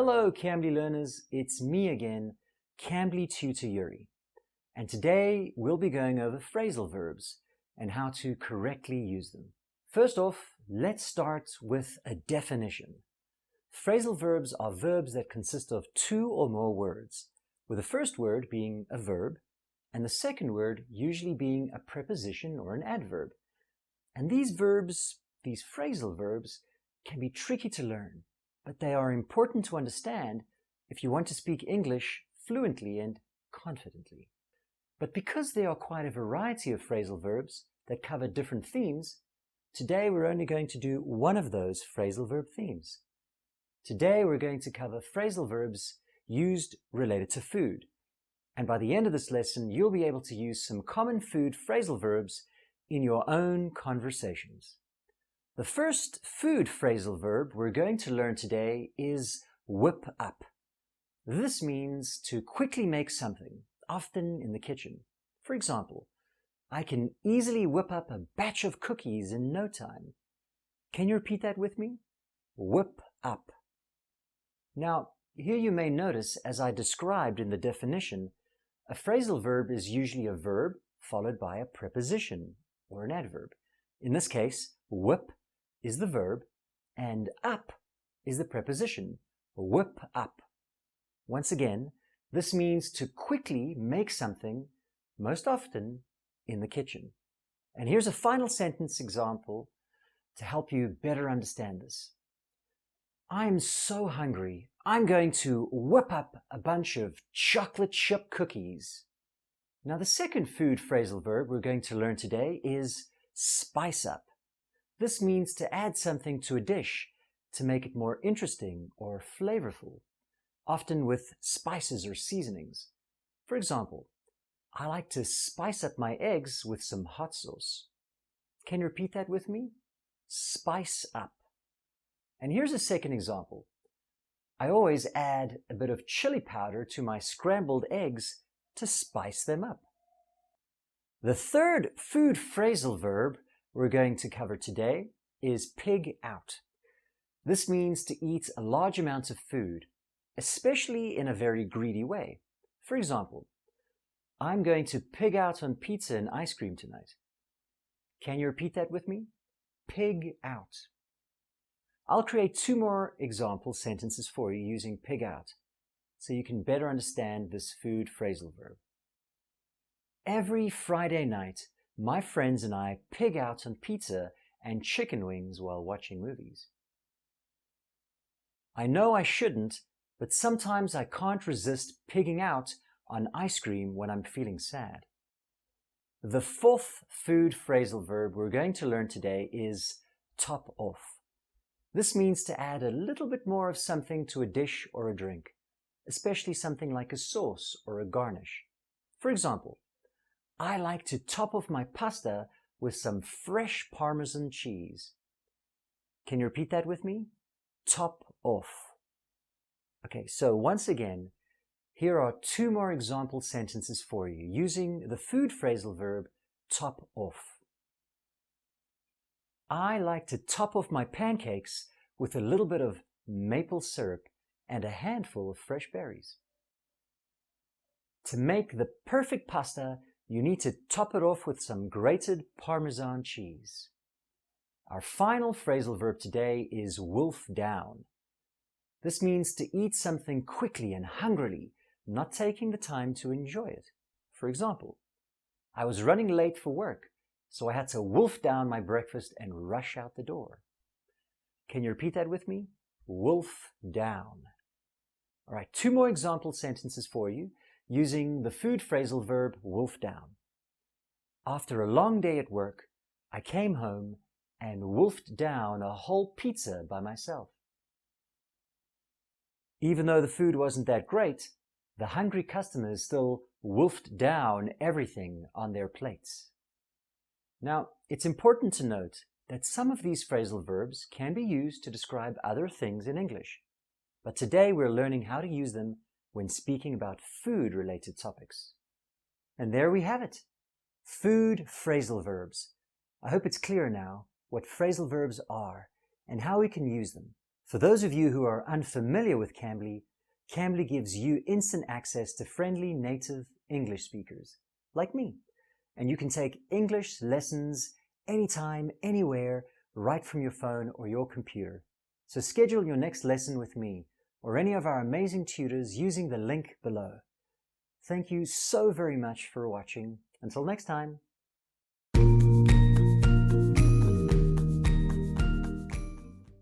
Hello Cambly learners, it's me again, Cambly Tutor Yuri. And today we'll be going over phrasal verbs and how to correctly use them. First off, let's start with a definition. Phrasal verbs are verbs that consist of two or more words, with the first word being a verb and the second word usually being a preposition or an adverb. And these phrasal verbs, can be tricky to learn, but they are important to understand if you want to speak English fluently and confidently. But because there are quite a variety of phrasal verbs that cover different themes, today we're only going to do one of those phrasal verb themes. Today we're going to cover phrasal verbs used related to food. And by the end of this lesson, you'll be able to use some common food phrasal verbs in your own conversations. The first food phrasal verb we're going to learn today is whip up. This means to quickly make something, often in the kitchen. For example, I can easily whip up a batch of cookies in no time. Can you repeat that with me? Whip up. Now, here you may notice, as I described in the definition, a phrasal verb is usually a verb followed by a preposition or an adverb. In this case, whip is the verb and up is the preposition. Whip up. Once again, this means to quickly make something, most often in the kitchen. And here's a final sentence example to help you better understand this. I'm so hungry, I'm going to whip up a bunch of chocolate chip cookies. Now the second food phrasal verb we're going to learn today is spice up. This means to add something to a dish to make it more interesting or flavorful, often with spices or seasonings. For example, I like to spice up my eggs with some hot sauce. Can you repeat that with me? Spice up. And here's a second example. I always add a bit of chili powder to my scrambled eggs to spice them up. The third food phrasal verb we're going to cover today is pig out. This means to eat a large amount of food, especially in a very greedy way. For example, I'm going to pig out on pizza and ice cream tonight. Can you repeat that with me? Pig out. I'll create two more example sentences for you using pig out, so you can better understand this food phrasal verb. Every Friday night, my friends and I pig out on pizza and chicken wings while watching movies. I know I shouldn't, but sometimes I can't resist pigging out on ice cream when I'm feeling sad. The fourth food phrasal verb we're going to learn today is top off. This means to add a little bit more of something to a dish or a drink, especially something like a sauce or a garnish. For example, I like to top off my pasta with some fresh Parmesan cheese. Can you repeat that with me? Top off. Okay, so once again, here are two more example sentences for you using the food phrasal verb top off. I like to top off my pancakes with a little bit of maple syrup and a handful of fresh berries. To make the perfect pasta, you need to top it off with some grated Parmesan cheese. Our final phrasal verb today is wolf down. This means to eat something quickly and hungrily, not taking the time to enjoy it. For example, I was running late for work, so I had to wolf down my breakfast and rush out the door. Can you repeat that with me? Wolf down. All right, two more example sentences for you using the food phrasal verb wolf down. After a long day at work, I came home and wolfed down a whole pizza by myself. Even though the food wasn't that great, the hungry customers still wolfed down everything on their plates. Now, it's important to note that some of these phrasal verbs can be used to describe other things in English, but today we're learning how to use them when speaking about food-related topics. And there we have it, food phrasal verbs. I hope it's clear now what phrasal verbs are and how we can use them. For those of you who are unfamiliar with Cambly, Cambly gives you instant access to friendly native English speakers, like me. And you can take English lessons anytime, anywhere, right from your phone or your computer. So schedule your next lesson with me or any of our amazing tutors using the link below. Thank you so very much for watching. Until next time.